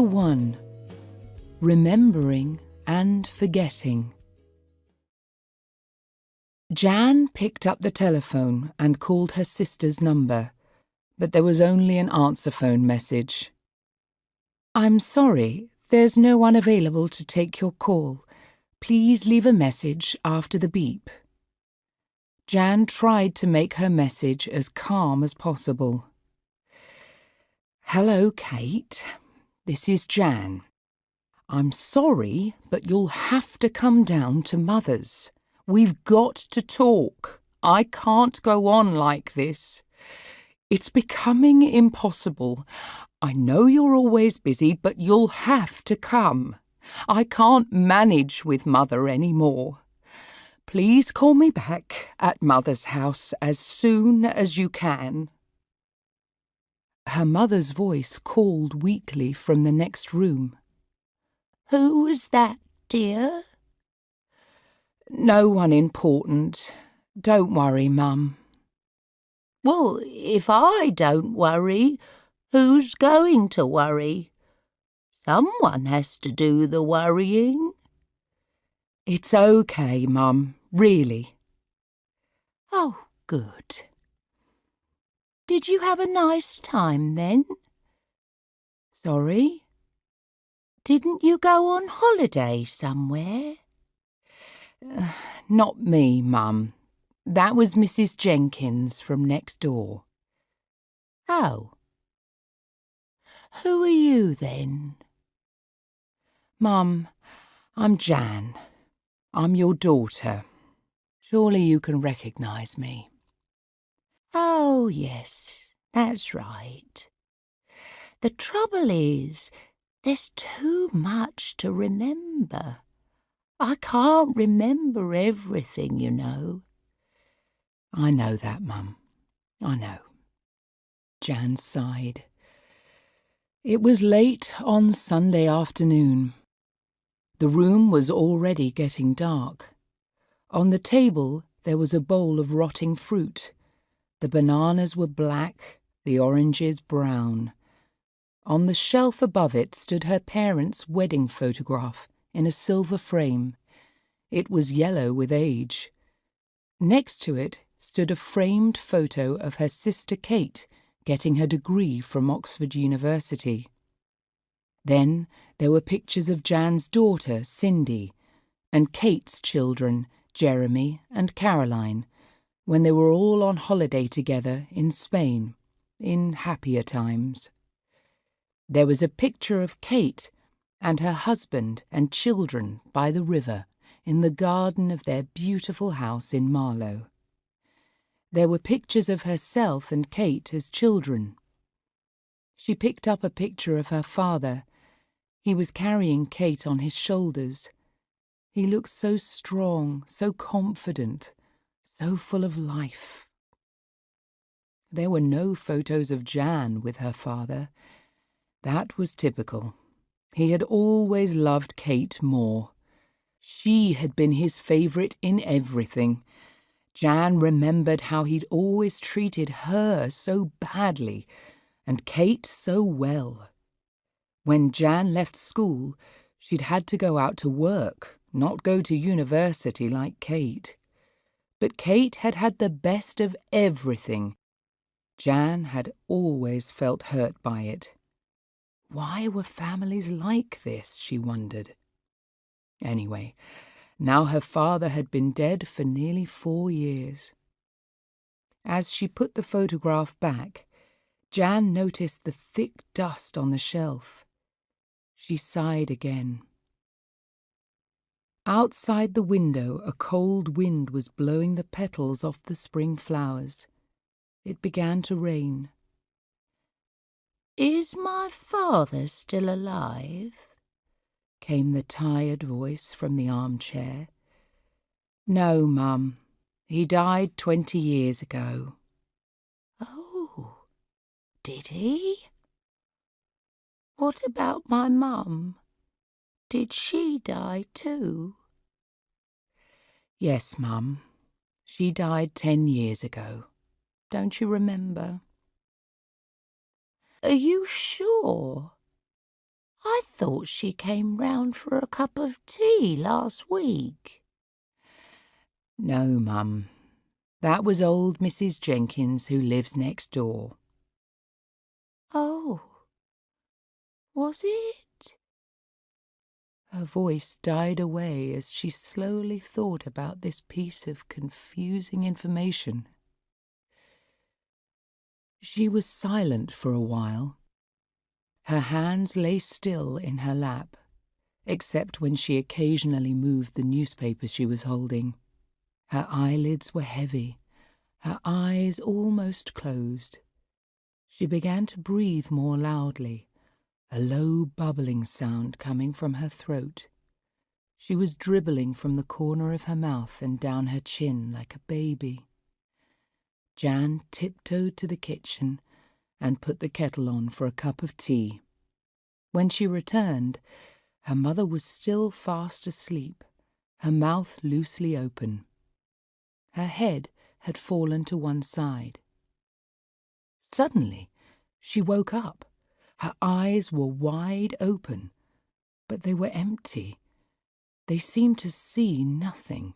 1. Remembering and Forgetting. Jan picked up the telephone and called her sister's number, but there was only an answer phone message. "I'm sorry, there's no one available to take your call. Please leave a message after the beep." Jan tried to make her message as calm as possible. "Hello, Kate. This is Jan. I'm sorry, but you'll have to come down to Mother's. We've got to talk. I can't go on like this. It's becoming impossible. I know you're always busy, but you'll have to come. I can't manage with Mother anymore. Please call me back at Mother's house as soon as you can." Her mother's voice called weakly from the next room. "Who was that, dear?" "No one important. Don't worry, Mum." "Well, if I don't worry, who's going to worry? Someone has to do the worrying." "It's okay, Mum, really." "Oh, good. Did you have a nice time then?" "Sorry?" "Didn't you go on holiday somewhere?" Not me, Mum. That was Mrs. Jenkins from next door." "Oh. Who are you then?" "Mum, I'm Jan. I'm your daughter. Surely you can recognise me." "Oh, yes, that's right. The trouble is, there's too much to remember. I can't remember everything, you know." "I know that, Mum. I know." Jan sighed. It was late on Sunday afternoon. The room was already getting dark. On the table there was a bowl of rotting fruit. The bananas were black, the oranges brown. On the shelf above it stood her parents' wedding photograph in a silver frame. It was yellow with age. Next to it stood a framed photo of her sister Kate getting her degree from Oxford University. Then there were pictures of Jan's daughter, Cindy, and Kate's children, Jeremy and Caroline, when they were all on holiday together in Spain, in happier times. There was a picture of Kate and her husband and children by the river in the garden of their beautiful house in Marlow. There were pictures of herself and Kate as children. She picked up a picture of her father. He was carrying Kate on his shoulders. He looked so strong, so confident, so full of life. There were no photos of Jan with her father. That was typical. He had always loved Kate more. She had been his favourite in everything. Jan remembered how he'd always treated her so badly, and Kate so well. When Jan left school, she'd had to go out to work, not go to university like Kate. But Kate had had the best of everything. Jan had always felt hurt by it. Why were families like this, she wondered. Anyway, now her father had been dead for nearly 4 years. As she put the photograph back, Jan noticed the thick dust on the shelf. She sighed again. Outside the window, a cold wind was blowing the petals off the spring flowers. It began to rain. "Is my father still alive?" came the tired voice from the armchair. "No, Mum. He died 20 years ago." "Oh, did he? What about my mum? Did she die too?" "Yes, Mum. She died 10 years ago. Don't you remember?" "Are you sure? thought she came round for a cup of tea last week. No, Mum. That was old Mrs. Jenkins who lives next door. Oh, was it? Her voice died away as she slowly thought about this piece of confusing information. She was silent for a while. Her hands lay still in her lap, except when she occasionally moved the newspaper she was holding. Her eyelids were heavy, her eyes almost closed. She began to breathe more loudly, a low bubbling sound coming from her throat. She was dribbling from the corner of her mouth and down her chin like a baby. Jan tiptoed to the kitchen and put the kettle on for a cup of tea. When she returned, her mother was still fast asleep, her mouth loosely open. Her head had fallen to one side. Suddenly, she woke up. Her eyes were wide open, but they were empty. They seemed to see nothing.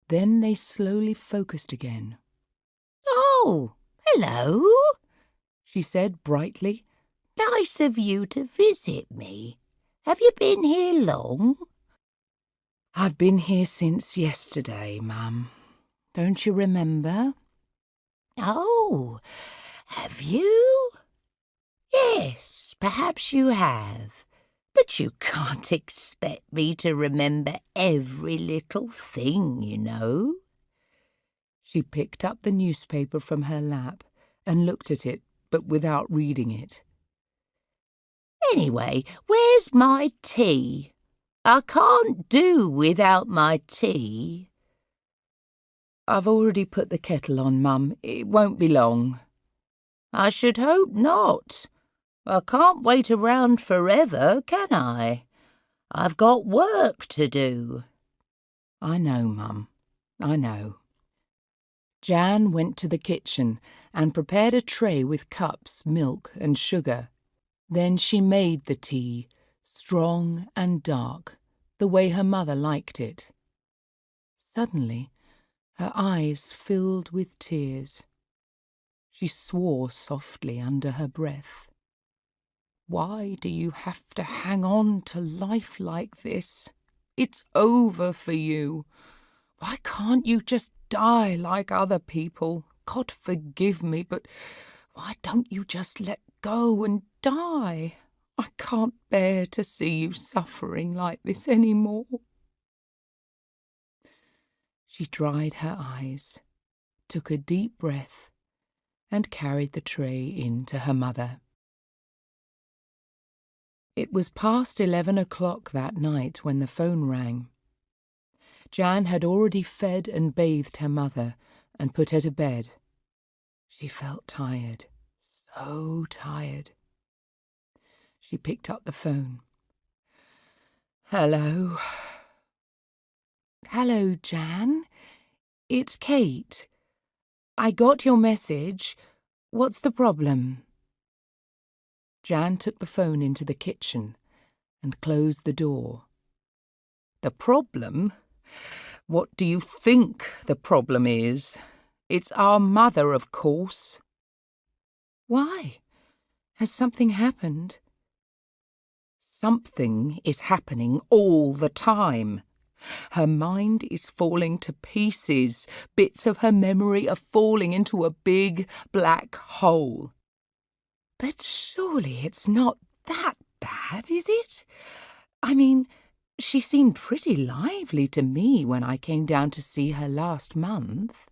Then they slowly focused again. "Oh, hello," she said brightly. "Nice of you to visit me. Have you been here long?" "I've been here since yesterday, Mum. Don't you remember?" "Oh, have you? Yes, perhaps you have. But you can't expect me to remember every little thing, you know." She picked up the newspaper from her lap and looked at it, but without reading it. "Anyway, where's my tea? I can't do without my tea." "I've already put the kettle on, Mum. It won't be long." "I should hope not. I can't wait around forever, can I? I've got work to do." "I know, Mum. I know." Jan went to the kitchen and prepared a tray with cups, milk and sugar. Then she made the tea, strong and dark, the way her mother liked it. Suddenly, her eyes filled with tears. She swore softly under her breath. "Why do you have to hang on to life like this? It's over for you. Why can't you just die like other people? God forgive me, but why don't you just let go and die? I can't bear to see you suffering like this any more." She dried her eyes, took a deep breath, and carried the tray in to her mother. It was past 11 o'clock that night when the phone rang. Jan had already fed and bathed her mother and put her to bed. She felt tired, so tired. She picked up the phone. "Hello." "Hello, Jan. It's Kate. I got your message. What's the problem?" Jan took the phone into the kitchen and closed the door. "The problem? What do you think the problem is? It's our mother, of course." "Why? Has something happened?" "Something is happening all the time. Her mind is falling to pieces. Bits of her memory are falling into a big black hole." "But surely it's not that bad, is it? I mean, she seemed pretty lively to me when I came down to see her last month."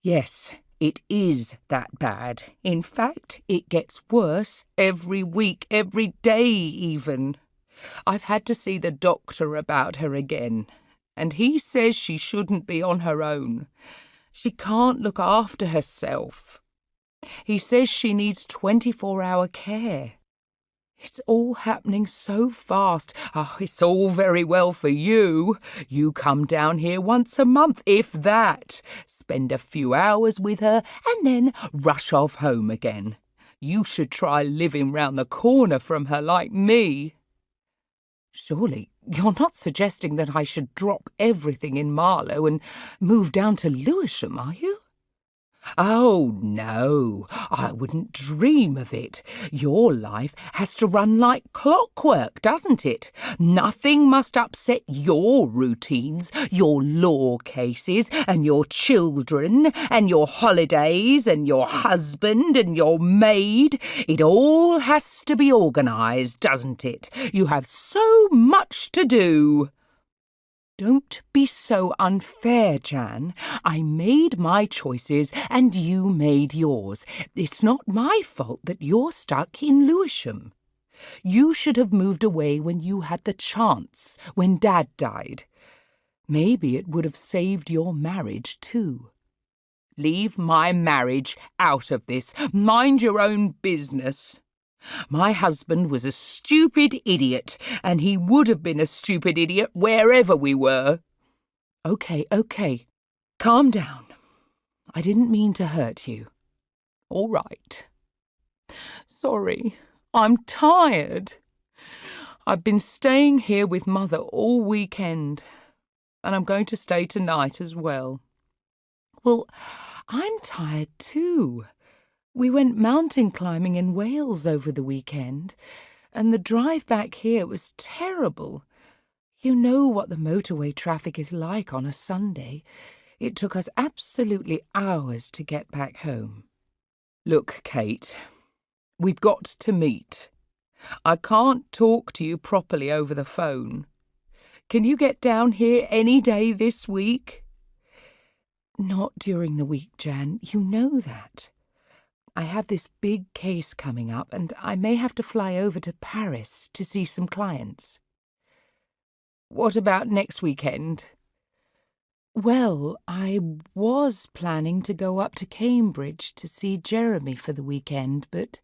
"Yes, it is that bad. In fact, it gets worse every week, every day even. I've had to see the doctor about her again, and he says she shouldn't be on her own. She can't look after herself. He says she needs 24-hour care. It's all happening so fast. Oh, it's all very well for you. You come down here once a month, if that. Spend a few hours with her and then rush off home again. You should try living round the corner from her like me. Surely you're not suggesting that I should drop everything in Marlow and move down to Lewisham, are you? Oh, no, I wouldn't dream of it. Your life has to run like clockwork, doesn't it? Nothing must upset your routines, your law cases, and your children, and your holidays, and your husband, and your maid. It all has to be organised, doesn't it? You have so much to do. Don't be so unfair, Jan. I made my choices and you made yours. It's not my fault that you're stuck in Lewisham. You should have moved away when you had the chance, when Dad died. Maybe it would have saved your marriage too. Leave my marriage out of this. Mind your own business. My husband was a stupid idiot, and he would have been a stupid idiot wherever we were. Okay. Calm down. I didn't mean to hurt you. All right. Sorry, I'm tired. I've been staying here with Mother all weekend, and I'm going to stay tonight as well. Well, I'm tired too. We went mountain climbing in Wales over the weekend, and the drive back here was terrible. You know what the motorway traffic is like on a Sunday. It took us absolutely hours to get back home. Look, Kate, we've got to meet. I can't talk to you properly over the phone. Can you get down here any day this week? Not during the week, Jan. You know that. I have this big case coming up, and I may have to fly over to Paris to see some clients. What about next weekend? Well, I was planning to go up to Cambridge to see Jeremy for the weekend, but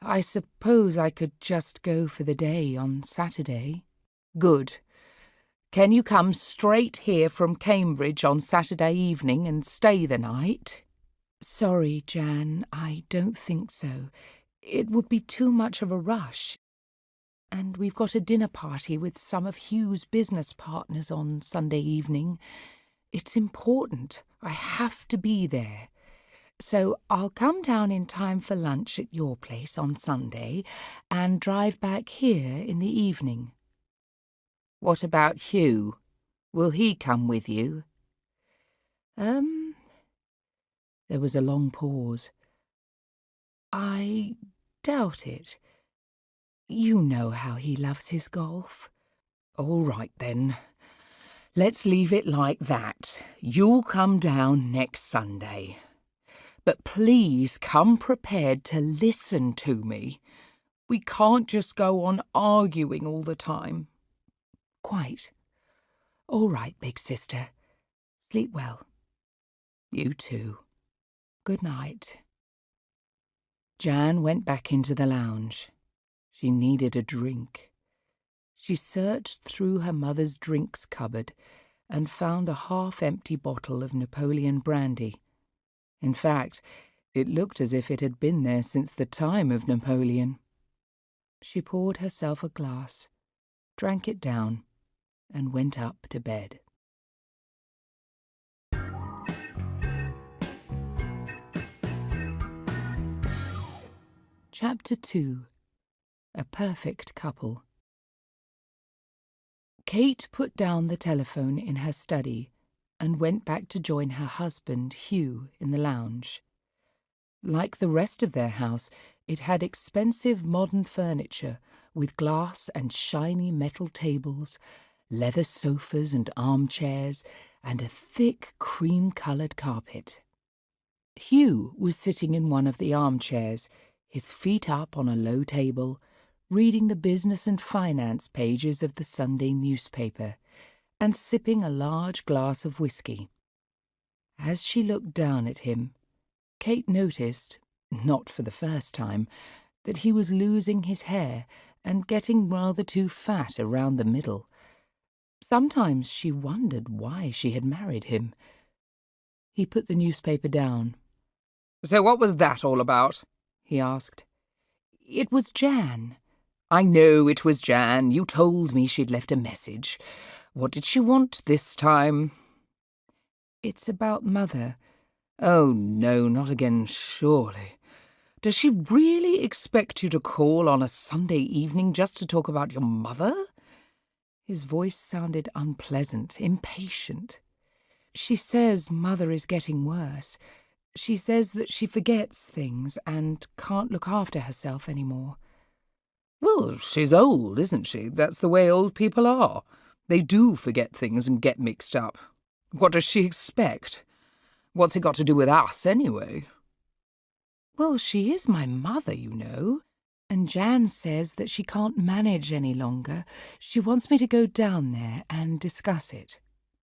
I suppose I could just go for the day on Saturday. Good. Can you come straight here from Cambridge on Saturday evening and stay the night? Sorry, Jan, I don't think so. It would be too much of a rush. And we've got a dinner party with some of Hugh's business partners on Sunday evening. It's important. I have to be there. So I'll come down in time for lunch at your place on Sunday and drive back here in the evening. What about Hugh? Will he come with you? There was a long pause. I doubt it. You know how he loves his golf. All right, then. Let's leave it like that. You'll come down next Sunday. But please come prepared to listen to me. We can't just go on arguing all the time. Quite. All right, big sister. Sleep well. You too. Good night. Jan went back into the lounge. She needed a drink. She searched through her mother's drinks cupboard and found a half-empty bottle of Napoleon brandy. In fact, it looked as if it had been there since the time of Napoleon. She poured herself a glass, drank it down, and went up to bed. Chapter 2. A Perfect Couple. Kate put down the telephone in her study and went back to join her husband, Hugh, in the lounge. Like the rest of their house, it had expensive modern furniture with glass and shiny metal tables, leather sofas and armchairs, and a thick cream-coloured carpet. Hugh was sitting in one of the armchairs, his feet up on a low table, reading the business and finance pages of the Sunday newspaper, and sipping a large glass of whisky. As she looked down at him, Kate noticed, not for the first time, that he was losing his hair and getting rather too fat around the middle. Sometimes she wondered why she had married him. He put the newspaper down. "So what was that all about?" he asked. "It was Jan. I know it was Jan. You told me she'd left a message. What did she want this time? It's about Mother. Oh, no, not again, surely. Does she really expect you to call on a Sunday evening just to talk about your mother? His voice sounded unpleasant, impatient. She says Mother is getting worse. She says that she forgets things and can't look after herself anymore. Well, she's old, isn't she? That's the way old people are. They do forget things and get mixed up. What does she expect? What's it got to do with us, anyway? Well, she is my mother, you know. And Jan says that she can't manage any longer. She wants me to go down there and discuss it.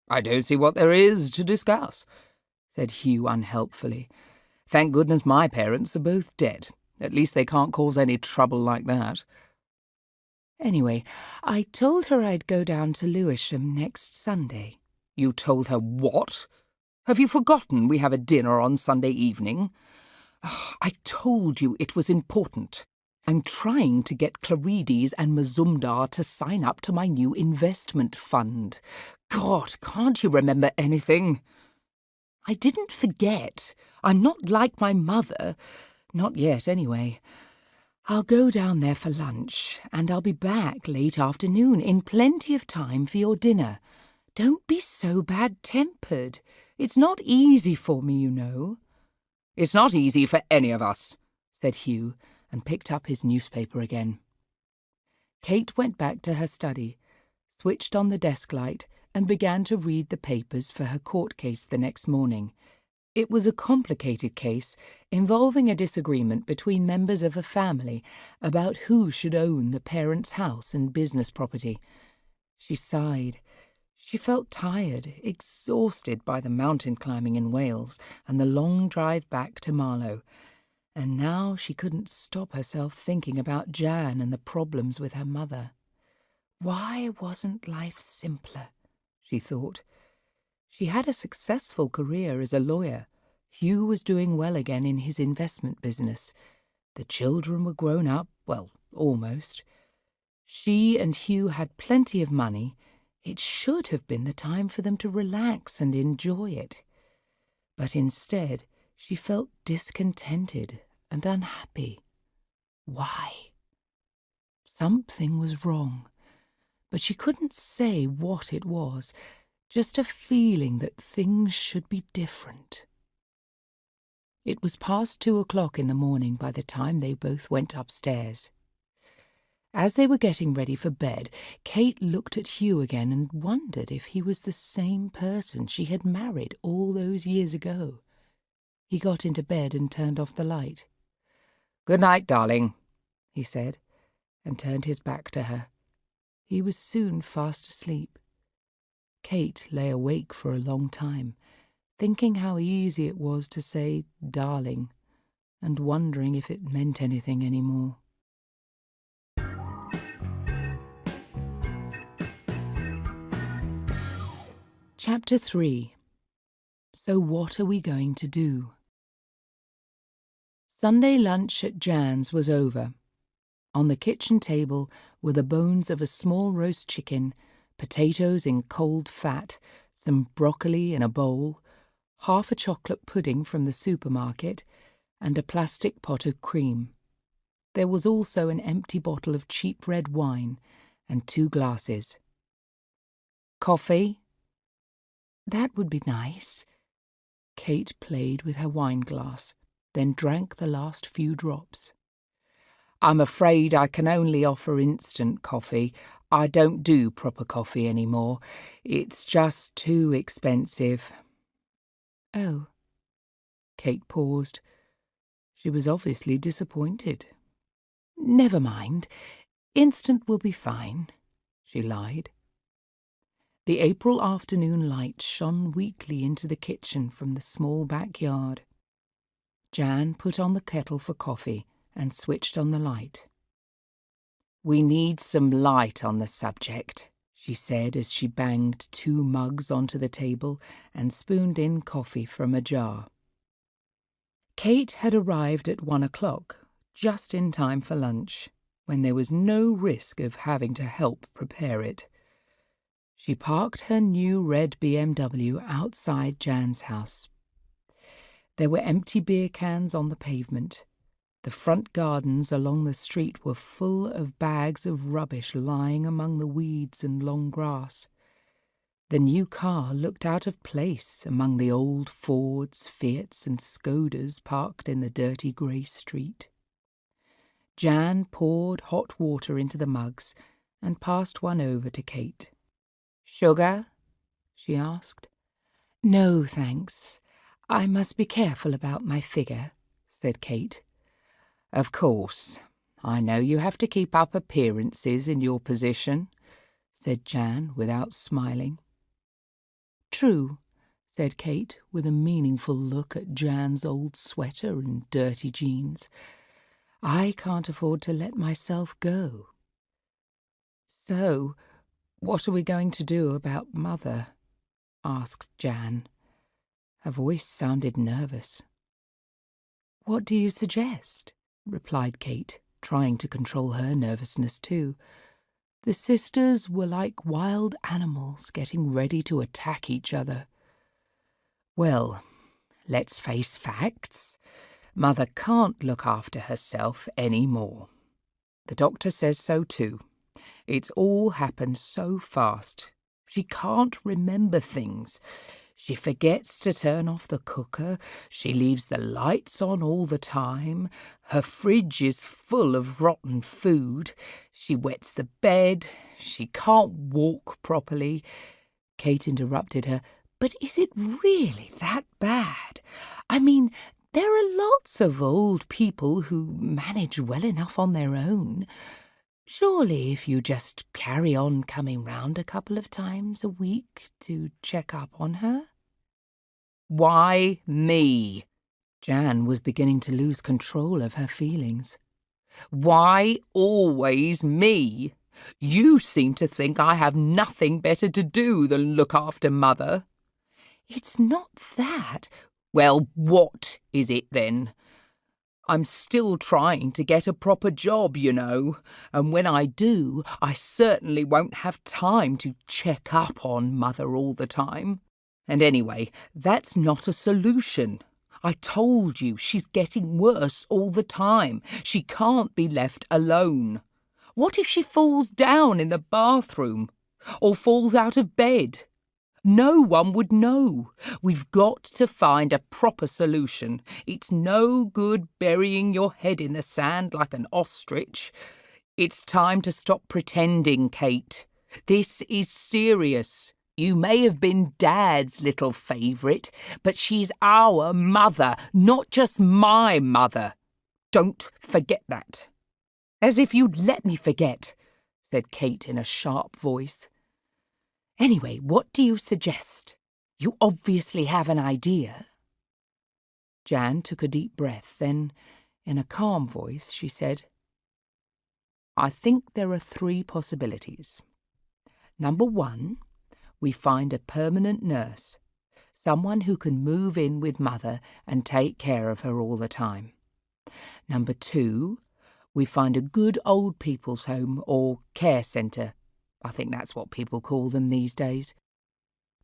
I don't see what there is to discuss, said Hugh unhelpfully. Thank goodness my parents are both dead. At least they can't cause any trouble like that. Anyway, I told her I'd go down to Lewisham next Sunday. You told her what? Have you forgotten we have a dinner on Sunday evening? Oh, I told you it was important. I'm trying to get Clarides and Mazumdar to sign up to my new investment fund. God, can't you remember anything? I didn't forget. I'm not like my mother. Not yet, anyway. I'll go down there for lunch, and I'll be back late afternoon in plenty of time for your dinner. Don't be so bad-tempered. It's not easy for me, you know. It's not easy for any of us, said Hugh, and picked up his newspaper again. Kate went back to her study, switched on the desk light, and began to read the papers for her court case the next morning. It was a complicated case involving a disagreement between members of a family about who should own the parents' house and business property. She sighed. She felt tired, exhausted by the mountain climbing in Wales and the long drive back to Marlow. And now she couldn't stop herself thinking about Jan and the problems with her mother. Why wasn't life simpler? She thought. She had a successful career as a lawyer. Hugh was doing well again in his investment business. The children were grown up, well, almost. She and Hugh had plenty of money. It should have been the time for them to relax and enjoy it. But instead, she felt discontented and unhappy. Why? Something was wrong, but she couldn't say what it was, just a feeling that things should be different. It was past 2:00 in the morning by the time they both went upstairs. As they were getting ready for bed, Kate looked at Hugh again and wondered if he was the same person she had married all those years ago. He got into bed and turned off the light. "Good night, darling," he said, and turned his back to her. He was soon fast asleep. Kate lay awake for a long time, thinking how easy it was to say darling, and wondering if it meant anything any more. Chapter 3. So what are we going to do? Sunday lunch at Jan's was over. On the kitchen table were the bones of a small roast chicken, potatoes in cold fat, some broccoli in a bowl, half a chocolate pudding from the supermarket, and a plastic pot of cream. There was also an empty bottle of cheap red wine and 2 glasses. Coffee? That would be nice. Kate played with her wine glass, then drank the last few drops. I'm afraid I can only offer instant coffee. I don't do proper coffee anymore. It's just too expensive. Oh. Kate paused. She was obviously disappointed. Never mind. Instant will be fine, she lied. The April afternoon light shone weakly into the kitchen from the small backyard. Jan put on the kettle for coffee and switched on the light. We need some light on the subject, she said as she banged 2 mugs onto the table and spooned in coffee from a jar. Kate had arrived at 1:00, just in time for lunch. when there was no risk of having to help prepare it. She parked her new red BMW outside Jan's house. There were empty beer cans on the pavement. The front gardens along the street were full of bags of rubbish lying among the weeds and long grass. The new car looked out of place among the old Fords, Fiats and Skodas parked in the dirty grey street. Jan poured hot water into the mugs and passed one over to Kate. "Sugar?" she asked. "No, thanks. I must be careful about my figure," said Kate. "Of course. I know you have to keep up appearances in your position," said Jan without smiling. "True," said Kate with a meaningful look at Jan's old sweater and dirty jeans. "I can't afford to let myself go." "So, what are we going to do about Mother?" asked Jan. Her voice sounded nervous. "What do you suggest?" replied Kate, trying to control her nervousness too. The sisters were like wild animals getting ready to attack each other. "Well, let's face facts. Mother can't look after herself any more. The doctor says so too. It's all happened so fast. She can't remember things. She forgets to turn off the cooker. She leaves the lights on all the time. Her fridge is full of rotten food. She wets the bed. She can't walk properly." Kate interrupted her. "But is it really that bad? I mean, there are lots of old people who manage well enough on their own. Surely if you just carry on coming round a couple of times a week to check up on her?" "Why me?" Jan was beginning to lose control of her feelings. "Why always me? You seem to think I have nothing better to do than look after Mother." "It's not that." "Well, what is it then? I'm still trying to get a proper job, you know, and when I do, I certainly won't have time to check up on Mother all the time. And anyway, that's not a solution. I told you she's getting worse all the time. She can't be left alone. What if she falls down in the bathroom or falls out of bed? No one would know. We've got to find a proper solution. It's no good burying your head in the sand like an ostrich. It's time to stop pretending, Kate. This is serious. You may have been Dad's little favourite, but she's our mother, not just my mother. Don't forget that." "As if you'd let me forget," said Kate in a sharp voice. "Anyway, what do you suggest? You obviously have an idea." Jan took a deep breath, then, in a calm voice, she said, "I think there are 3 possibilities. Number 1, we find a permanent nurse, someone who can move in with Mother and take care of her all the time. Number 2, we find a good old people's home or care centre. I think that's what people call them these days.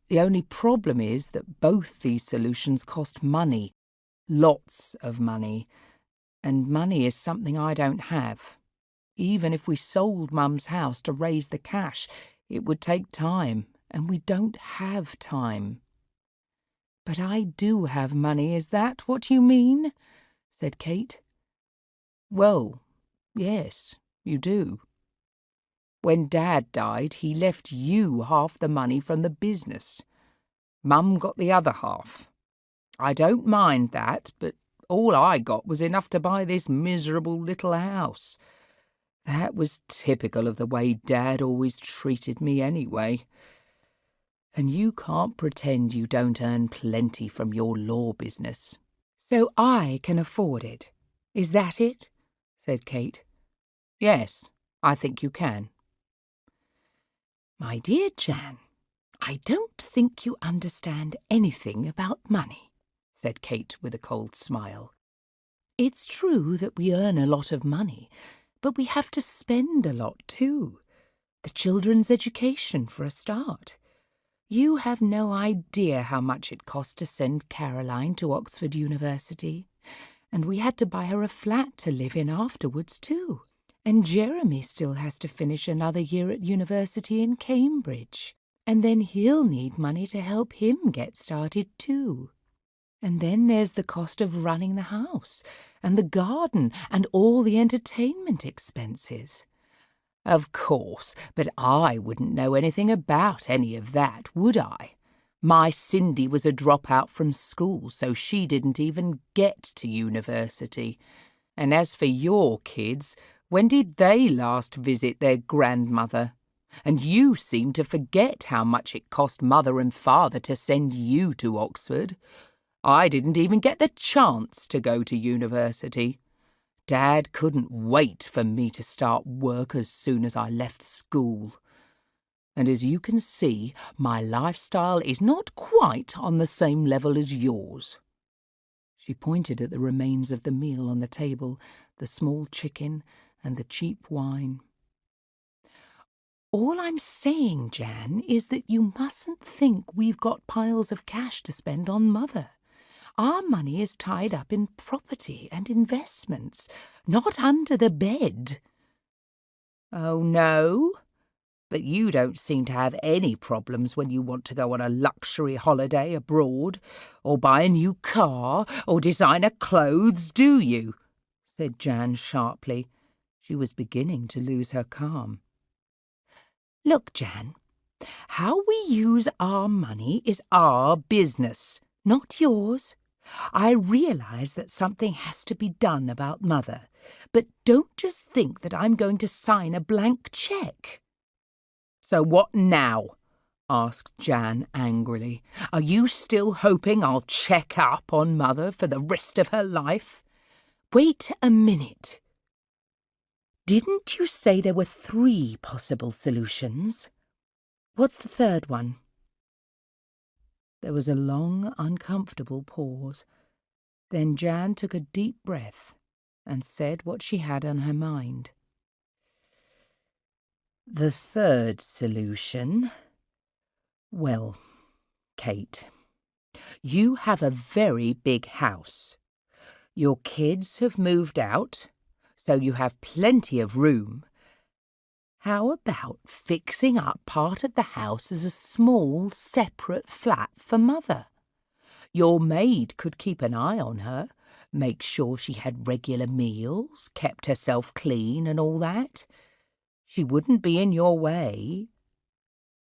The only problem is that both these solutions cost money, lots of money, and money is something I don't have. Even if we sold Mum's house to raise the cash, it would take time, and we don't have time." "But I do have money, is that what you mean?" said Kate. "Well, yes, you do. When Dad died, he left you half the money from the business. Mum got the other half. I don't mind that, but all I got was enough to buy this miserable little house. That was typical of the way Dad always treated me anyway. And you can't pretend you don't earn plenty from your law business." "So I can afford it. Is that it?" said Kate. "Yes, I think you can." "My dear Jan, I don't think you understand anything about money," said Kate with a cold smile. "It's true that we earn a lot of money, But we have to spend a lot too. The children's education for a start. You have no idea how much it cost to send Caroline to Oxford University. And we had to buy her a flat to live in afterwards too. And Jeremy still has to finish another year at university in Cambridge. And then he'll need money to help him get started too. And then there's the cost of running the house, and the garden, and all the entertainment expenses. Of course, but I wouldn't know anything about any of that, would I? My Cindy was a dropout from school, so she didn't even get to university. And as for your kids, when did they last visit their grandmother? And you seem to forget how much it cost Mother and Father to send you to Oxford. I didn't even get the chance to go to university. Dad couldn't wait for me to start work as soon as I left school. And as you can see, my lifestyle is not quite on the same level as yours. She pointed at the remains of the meal on the table, the small chicken and the cheap wine. All I'm saying, Jan, is that you mustn't think we've got piles of cash to spend on Mother. Our money is tied up in property and investments, not under the bed. Oh, no? But you don't seem to have any problems when you want to go on a luxury holiday abroad, or buy a new car, or designer clothes, do you? Said Jan sharply. She was beginning to lose her calm. Look, Jan, how we use our money is our business, not yours. I realise that something has to be done about Mother, but don't just think that I'm going to sign a blank cheque. So what now? Asked Jan angrily. Are you still hoping I'll check up on Mother for the rest of her life? Wait a minute. Didn't you say there were 3 possible solutions? What's the third one? There was a long, uncomfortable pause. Then Jan took a deep breath and said what she had on her mind. The third solution? Well, Kate, you have a very big house. Your kids have moved out, so you have plenty of room. How about fixing up part of the house as a small, separate flat for Mother? Your maid could keep an eye on her, make sure she had regular meals, kept herself clean and all that. She wouldn't be in your way.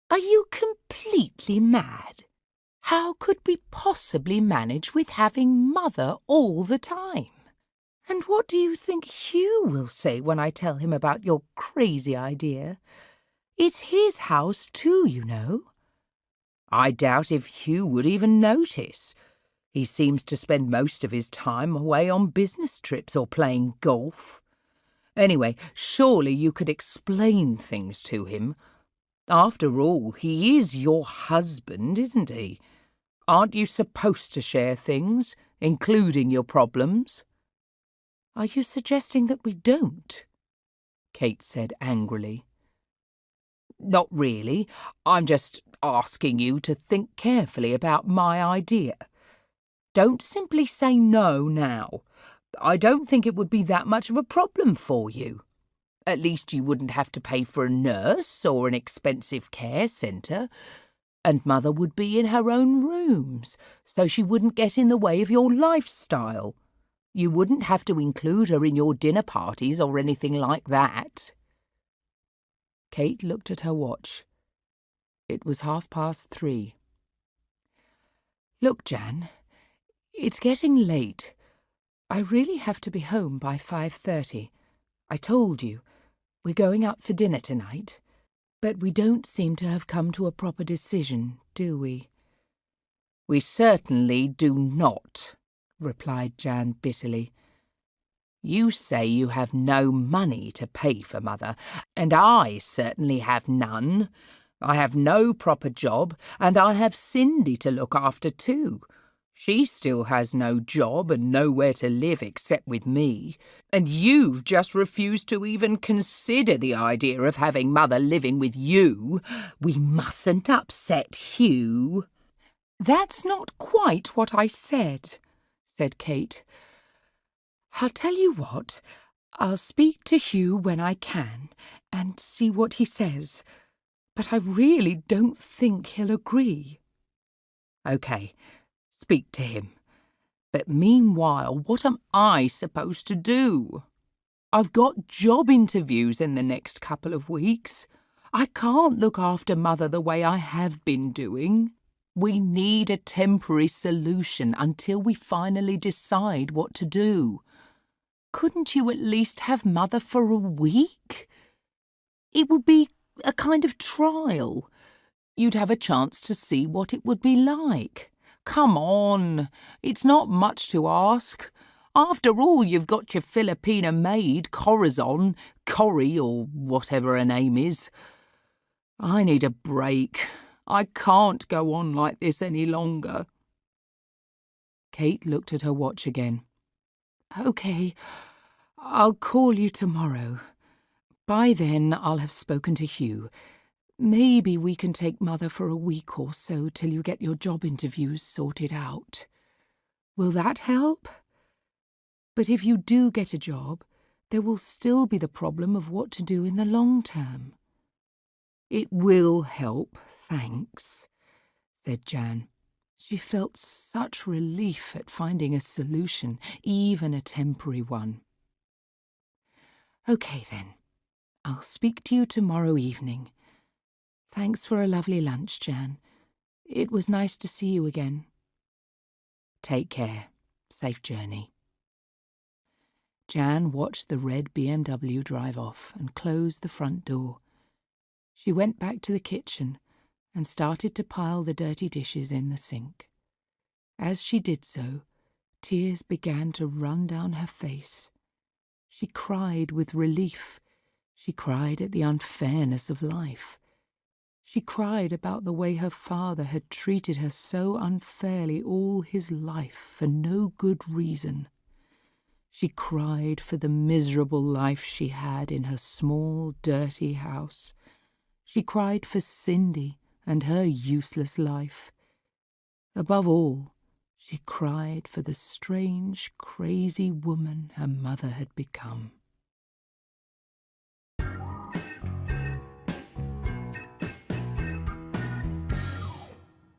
Are you completely mad? How could we possibly manage with having Mother all the time? And what do you think Hugh will say when I tell him about your crazy idea? It's his house too, you know. I doubt if Hugh would even notice. He seems to spend most of his time away on business trips or playing golf. Anyway, surely you could explain things to him. After all, he is your husband, isn't he? Aren't you supposed to share things, including your problems? Are you suggesting that we don't? Kate said angrily. Not really. I'm just asking you to think carefully about my idea. Don't simply say no now. I don't think it would be that much of a problem for you. At least you wouldn't have to pay for a nurse or an expensive care centre. And Mother would be in her own rooms, so she wouldn't get in the way of your lifestyle. You wouldn't have to include her in your dinner parties or anything like that. Kate looked at her watch. It was 3:30. Look, Jan, it's getting late. I really have to be home by 5:30. I told you, we're going out for dinner tonight. But we don't seem to have come to a proper decision, do we? We certainly do not, replied Jan bitterly. You say you have no money to pay for Mother, and I certainly have none. I have no proper job, and I have Cindy to look after too. She still has no job and nowhere to live except with me, and you've just refused to even consider the idea of having Mother living with you. We mustn't upset Hugh." "That's not quite what I said," said Kate. "I'll tell you what, I'll speak to Hugh when I can and see what he says, but I really don't think he'll agree." "OK, speak to him. But meanwhile, what am I supposed to do? I've got job interviews in the next couple of weeks. I can't look after Mother the way I have been doing. We need a temporary solution until we finally decide what to do. Couldn't you at least have Mother for a week? It would be a kind of trial. You'd have a chance to see what it would be like. Come on, it's not much to ask. After all, you've got your Filipina maid, Corazon, Corrie, or whatever her name is. I need a break. I can't go on like this any longer." Kate looked at her watch again. "OK, I'll call you tomorrow. By then I'll have spoken to Hugh. Maybe we can take Mother for a week or so till you get your job interviews sorted out. Will that help? But if you do get a job, there will still be the problem of what to do in the long term." "It will help, thanks," said Jan. She felt such relief at finding a solution, even a temporary one. "OK then, I'll speak to you tomorrow evening. Thanks for a lovely lunch, Jan. It was nice to see you again." "Take care. Safe journey." Jan watched the red BMW drive off and close the front door. She went back to the kitchen and started to pile the dirty dishes in the sink. As she did so, tears began to run down her face. She cried with relief. She cried at the unfairness of life. She cried about the way her father had treated her so unfairly all his life for no good reason. She cried for the miserable life she had in her small, dirty house. She cried for Cindy and her useless life. Above all, she cried for the strange, crazy woman her mother had become.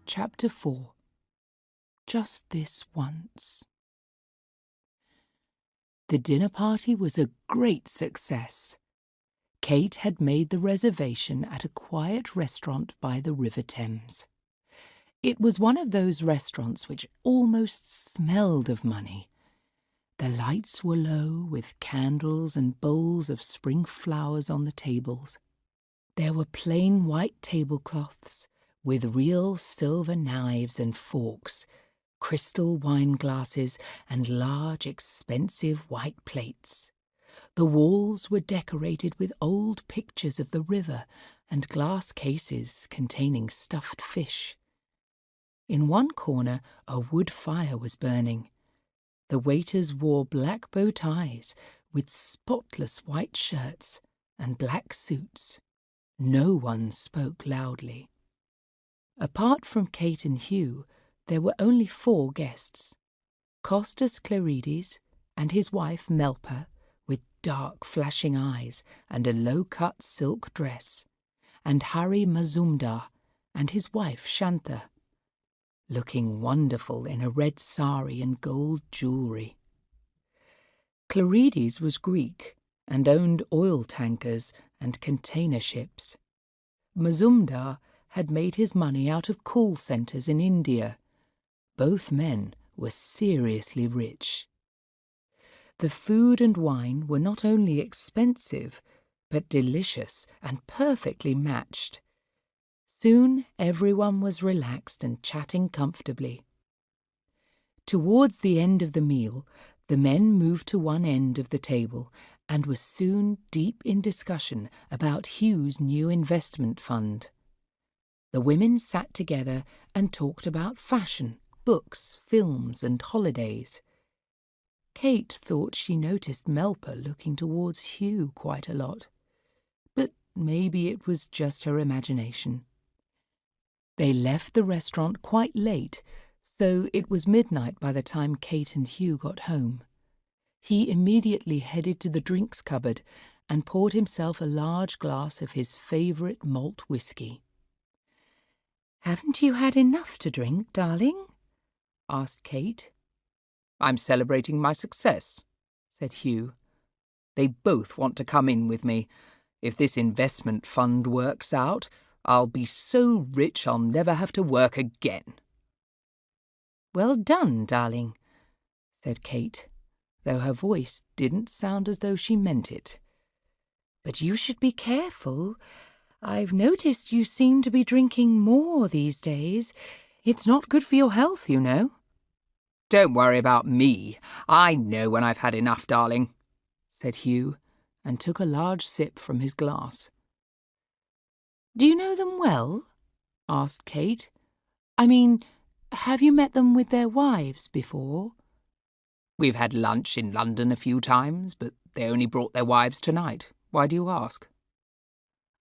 Chapter 4. Just This Once. The dinner party was a great success. Kate had made the reservation at a quiet restaurant by the River Thames. It was one of those restaurants which almost smelled of money. The lights were low, with candles and bowls of spring flowers on the tables. There were plain white tablecloths, with real silver knives and forks, crystal wine glasses, and large, expensive white plates. The walls were decorated with old pictures of the river and glass cases containing stuffed fish. In one corner, a wood fire was burning. The waiters wore black bow ties with spotless white shirts and black suits. No one spoke loudly. Apart from Kate and Hugh, there were only 4 guests. Costas Clarides and his wife Melpa, with dark flashing eyes and a low-cut silk dress, and Hari Mazumdar and his wife Shantha, looking wonderful in a red sari and gold jewellery. Clarides was Greek and owned oil tankers and container ships. Mazumdar had made his money out of call centres in India. Both men were seriously rich. The food and wine were not only expensive, but delicious and perfectly matched. Soon everyone was relaxed and chatting comfortably. Towards the end of the meal, the men moved to one end of the table and were soon deep in discussion about Hugh's new investment fund. The women sat together and talked about fashion books, films, and holidays. Kate thought she noticed Melper looking towards Hugh quite a lot, but maybe it was just her imagination. They left the restaurant quite late, so it was midnight by the time Kate and Hugh got home. He immediately headed to the drinks cupboard and poured himself a large glass of his favourite malt whisky. "Haven't you had enough to drink, darling?" asked Kate. "I'm celebrating my success," said Hugh. "They both want to come in with me. If this investment fund works out, I'll be so rich I'll never have to work again." "Well done, darling," said Kate, though her voice didn't sound as though she meant it. "But you should be careful. I've noticed you seem to be drinking more these days. It's not good for your health, you know." "Don't worry about me. I know when I've had enough, darling," said Hugh, and took a large sip from his glass. "Do you know them well?" asked Kate. "I mean, have you met them with their wives before?" "We've had lunch in London a few times, but they only brought their wives tonight. Why do you ask?"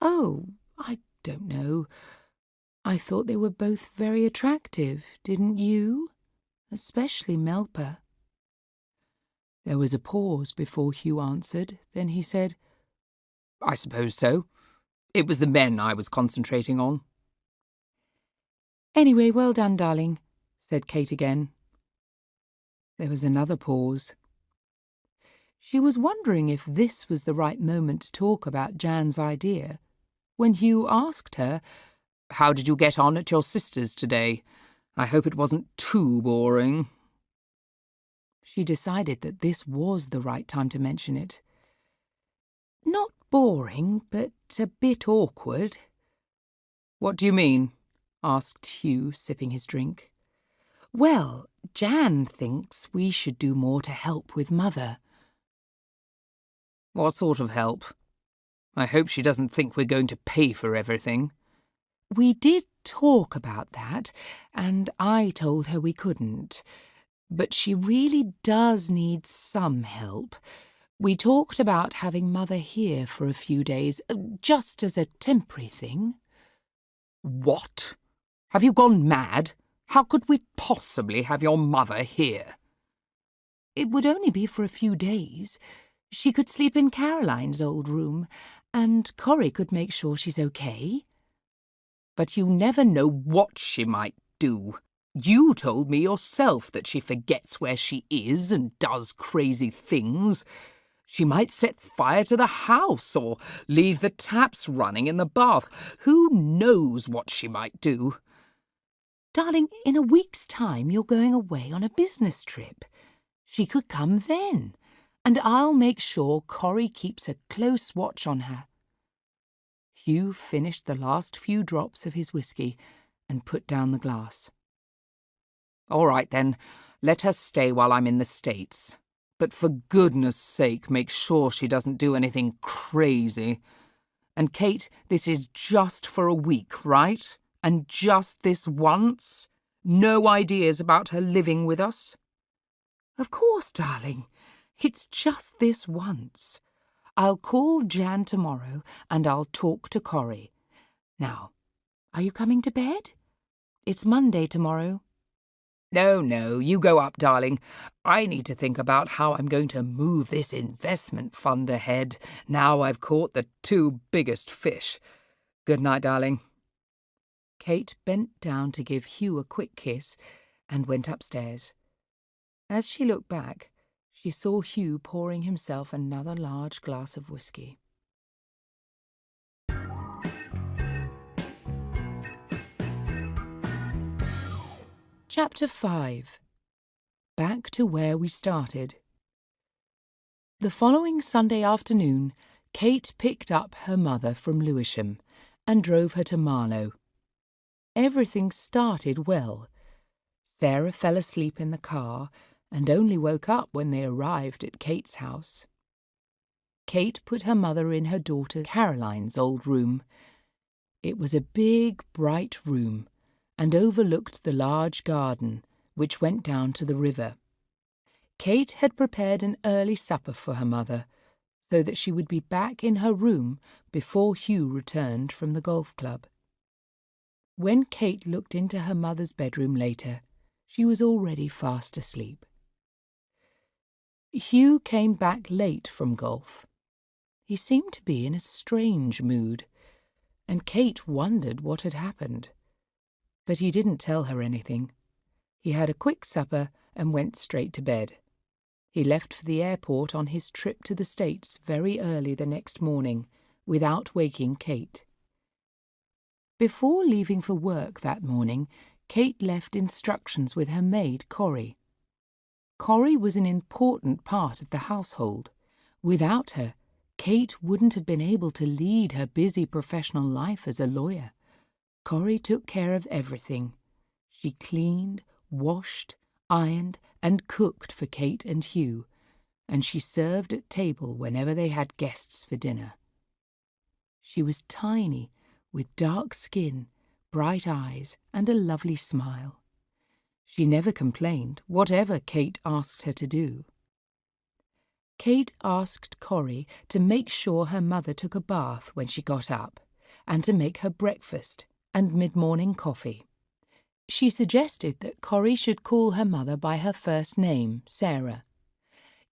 "Oh, I don't know. I thought they were both very attractive, didn't you? Especially Melper." There was a pause before Hugh answered. Then he said, "I suppose so. It was the men I was concentrating on." "Anyway, well done, darling," said Kate again. There was another pause. She was wondering if this was the right moment to talk about Jan's idea, when Hugh asked her, "How did you get on at your sister's today? I hope it wasn't too boring." She decided that this was the right time to mention it. "Not boring, but a bit awkward." "What do you mean?" asked Hugh, sipping his drink. "Well, Jan thinks we should do more to help with Mother." "What sort of help? I hope she doesn't think we're going to pay for everything." "We did talk about that, and I told her we couldn't. But she really does need some help. We talked about having Mother here for a few days, just as a temporary thing." "What? Have you gone mad? How could we possibly have your mother here?" "It would only be for a few days. She could sleep in Caroline's old room, and Corrie could make sure she's okay." "But you never know what she might do. You told me yourself that she forgets where she is and does crazy things. She might set fire to the house or leave the taps running in the bath. Who knows what she might do?" "Darling, in a week's time you're going away on a business trip. She could come then, and I'll make sure Corrie keeps a close watch on her." Hugh finished the last few drops of his whisky and put down the glass. "All right, then. Let her stay while I'm in the States. But for goodness sake, make sure she doesn't do anything crazy. And Kate, this is just for a week, right? And just this once? No ideas about her living with us?" "Of course, darling. It's just this once. I'll call Jan tomorrow and I'll talk to Corrie. Now, are you coming to bed? It's Monday tomorrow." No, you go up, darling. I need to think about how I'm going to move this investment fund ahead now I've caught the two biggest fish. Good night, darling." Kate bent down to give Hugh a quick kiss and went upstairs. As she looked back, she saw Hugh pouring himself another large glass of whisky. Chapter 5. Back to where we started. The following Sunday afternoon, Kate picked up her mother from Lewisham and drove her to Marlow. Everything started well. Sarah fell asleep in the car and only woke up when they arrived at Kate's house. Kate put her mother in her daughter Caroline's old room. It was a big, bright room and overlooked the large garden, which went down to the river. Kate had prepared an early supper for her mother, so that she would be back in her room before Hugh returned from the golf club. When Kate looked into her mother's bedroom later, she was already fast asleep. Hugh came back late from golf. He seemed to be in a strange mood, and Kate wondered what had happened. But he didn't tell her anything. He had a quick supper and went straight to bed. He left for the airport on his trip to the States very early the next morning, without waking Kate. Before leaving for work that morning, Kate left instructions with her maid, Corrie. Corrie was an important part of the household. Without her, Kate wouldn't have been able to lead her busy professional life as a lawyer. Corrie took care of everything. She cleaned, washed, ironed, and cooked for Kate and Hugh, and she served at table whenever they had guests for dinner. She was tiny, with dark skin, bright eyes, and a lovely smile. She never complained, whatever Kate asked her to do. Kate asked Corrie to make sure her mother took a bath when she got up, and to make her breakfast and mid-morning coffee. She suggested that Corrie should call her mother by her first name, Sarah.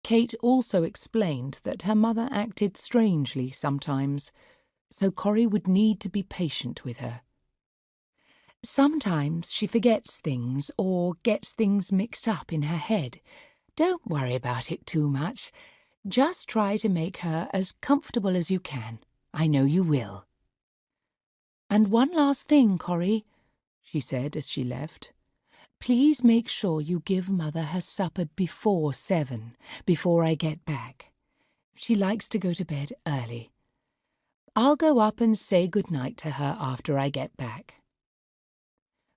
Kate also explained that her mother acted strangely sometimes, so Corrie would need to be patient with her. Sometimes she forgets things or gets things mixed up in her head. Don't worry about it too much. Just try to make her as comfortable as you can. I know you will. And one last thing, Corrie, she said as she left. Please make sure you give Mother her supper before 7, before I get back. She likes to go to bed early. I'll go up and say good night to her after I get back.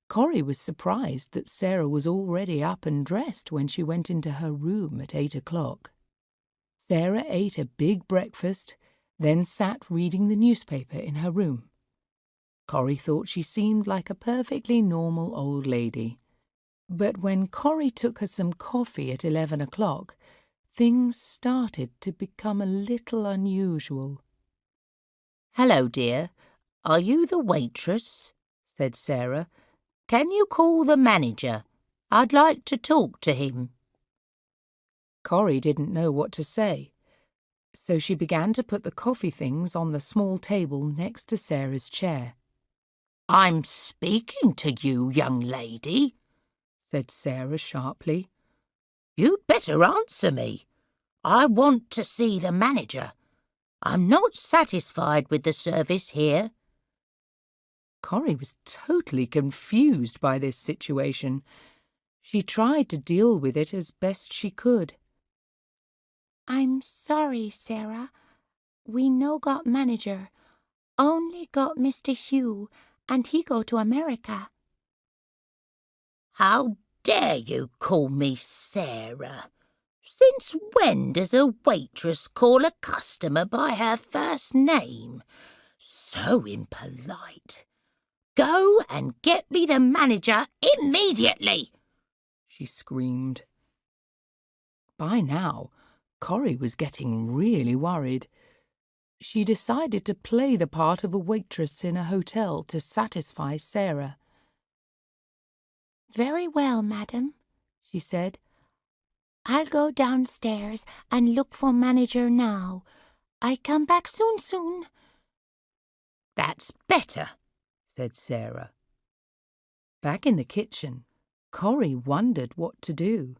Corrie was surprised that Sarah was already up and dressed when she went into her room at 8 o'clock. Sarah ate a big breakfast, then sat reading the newspaper in her room. Corrie thought she seemed like a perfectly normal old lady. But when Corrie took her some coffee at 11 o'clock, things started to become a little unusual. "Hello, dear. Are you the waitress?" said Sarah. "Can you call the manager? I'd like to talk to him." Corrie didn't know what to say, so she began to put the coffee things on the small table next to Sarah's chair. "I'm speaking to you, young lady," said Sarah sharply. "You'd better answer me. I want to see the manager. I'm not satisfied with the service here." Corrie was totally confused by this situation. She tried to deal with it as best she could. "I'm sorry, Sarah. We no got manager. Only got Mr. Hugh, and he go to America." "How dare you call me Sarah? Since when does a waitress call a customer by her first name? So impolite. Go and get me the manager immediately," she screamed. By now, Corrie was getting really worried. She decided to play the part of a waitress in a hotel to satisfy Sarah. "Very well, madam," she said. "I'll go downstairs and look for manager now. I come back soon. "That's better," said Sarah. Back in the kitchen, Corrie wondered what to do.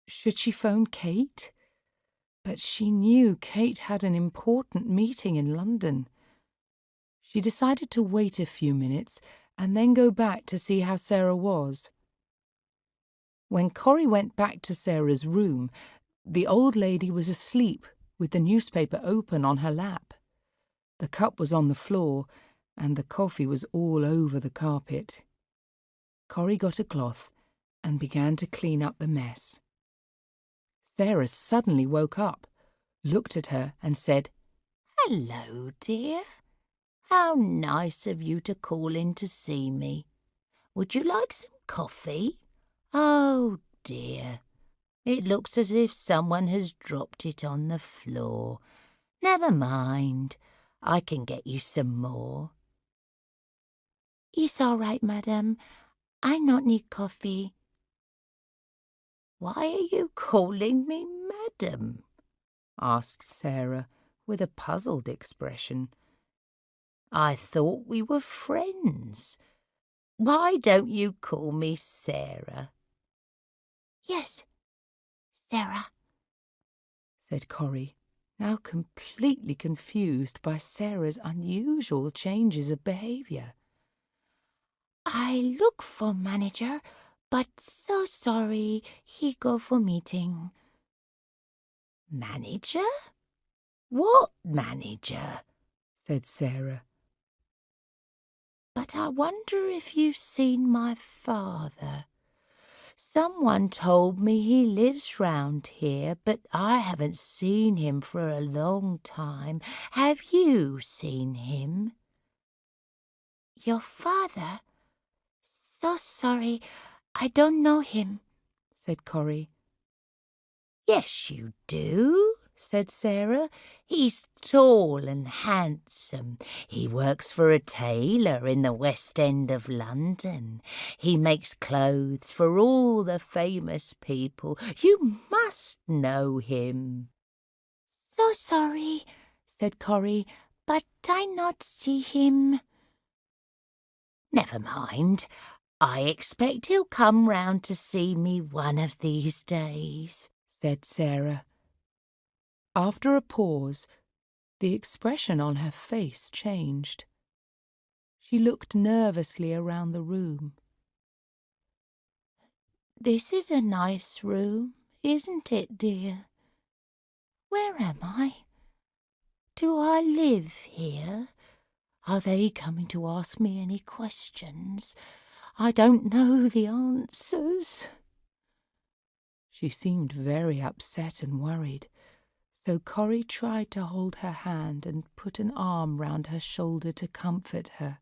Should she phone Kate? But she knew Kate had an important meeting in London. She decided to wait a few minutes and then go back to see how Sarah was. When Corrie went back to Sarah's room, the old lady was asleep with the newspaper open on her lap. The cup was on the floor, and the coffee was all over the carpet. Corrie got a cloth and began to clean up the mess. Sarah suddenly woke up, looked at her and said, "Hello, dear. How nice of you to call in to see me. Would you like some coffee? Oh dear, it looks as if someone has dropped it on the floor. Never mind, I can get you some more. It's all right, madam. I not need coffee. Why are you calling me madam? Asked Sarah with a puzzled expression. I thought we were friends. Why don't you call me Sarah? Yes, Sarah, said Corrie, now completely confused by Sarah's unusual changes of behaviour. I look for manager, but so sorry he go for meeting. Manager? What manager? Said Sarah. But I wonder if you've seen my father. Someone told me he lives round here, but I haven't seen him for a long time. Have you seen him? Your father? So sorry, I don't know him, said Corrie. Yes, you do, said Sarah. He's tall and handsome. He works for a tailor in the West End of London. He makes clothes for all the famous people. You must know him. So sorry, said Corrie, but I not see him. Never mind. I expect he'll come round to see me one of these days, said Sarah. After a pause, the expression on her face changed. She looked nervously around the room. This is a nice room, isn't it, dear? Where am I? Do I live here? Are they coming to ask me any questions? I don't know the answers. She seemed very upset and worried, so Corrie tried to hold her hand and put an arm round her shoulder to comfort her.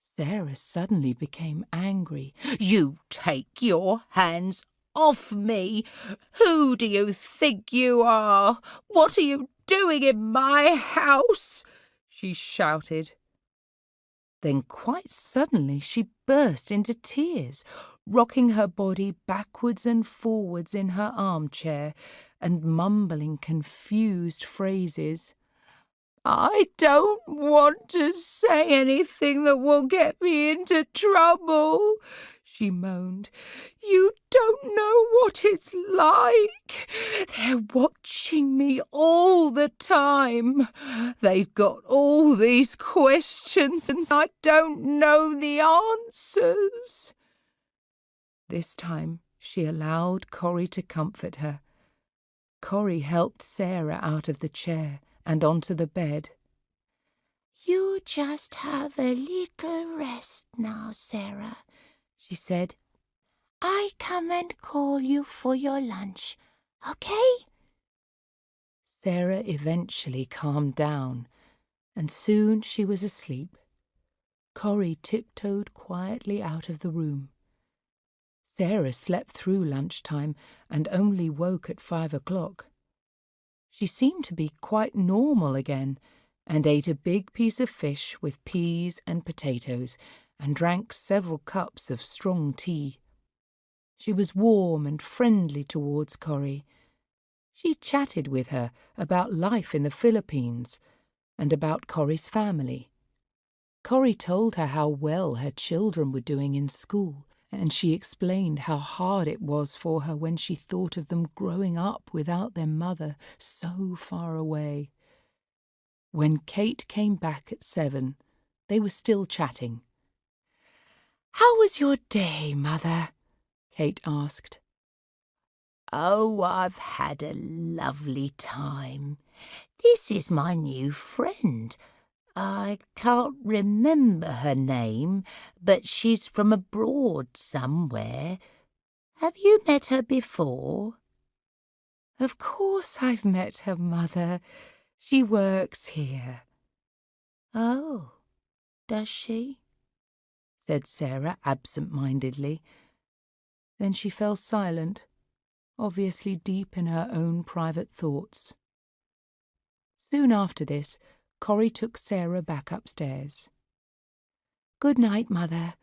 Sarah suddenly became angry. You take your hands off me! Who do you think you are? What are you doing in my house? She shouted. Then quite suddenly she burst into tears, rocking her body backwards and forwards in her armchair and mumbling confused phrases. I don't want to say anything that will get me into trouble, she moaned. You don't know what it's like. They're watching me all the time. They've got all these questions and I don't know the answers. This time she allowed Corrie to comfort her. Corrie helped Sarah out of the chair and onto the bed. You just have a little rest now, Sarah, she said. I come and call you for your lunch, okay? Sarah eventually calmed down, and soon she was asleep. Corrie tiptoed quietly out of the room. Sarah slept through lunchtime and only woke at 5 o'clock. She seemed to be quite normal again, and ate a big piece of fish with peas and potatoes, and drank several cups of strong tea. She was warm and friendly towards Corrie. She chatted with her about life in the Philippines and about Corrie's family. Corrie told her how well her children were doing in school, and she explained how hard it was for her when she thought of them growing up without their mother so far away. When Kate came back at 7, they were still chatting. "How was your day, Mother?" Kate asked. Oh, I've had a lovely time. This is my new friend. I can't remember her name, but she's from abroad somewhere. Have you met her before? Of course I've met her, Mother. She works here. Oh, does she? Said Sarah absent-mindedly. Then she fell silent, obviously deep in her own private thoughts. Soon after this, Corrie took Sarah back upstairs. "Good night, Mother.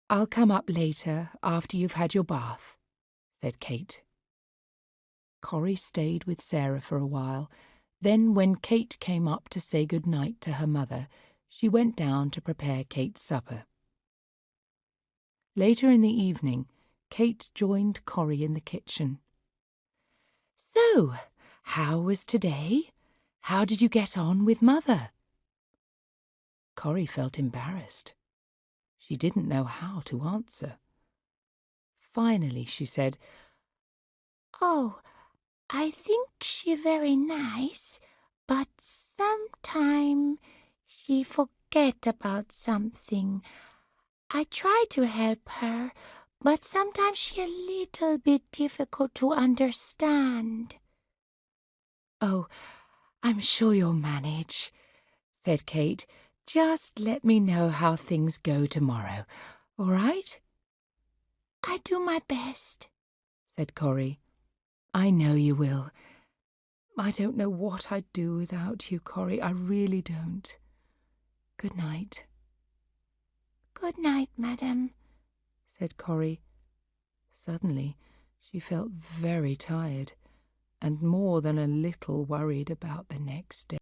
I'll come up later, after you've had your bath," said Kate. Corrie stayed with Sarah for a while. Then, when Kate came up to say good night to her mother, she went down to prepare Kate's supper. Later in the evening, Kate joined Corrie in the kitchen. "So, how was today? How did you get on with Mother?" Corrie felt embarrassed. She didn't know how to answer. Finally, she said, "Oh, I think she very nice, but sometime she forget about something. I try to help her, but sometimes she a little bit difficult to understand." "Oh, I'm sure you'll manage," said Kate. "Just let me know how things go tomorrow, all right?" "I do my best," said Corrie. "I know you will. I don't know what I'd do without you, Corrie. I really don't. Good night." "Good night, madam," said Corrie. Suddenly, she felt very tired and more than a little worried about the next day.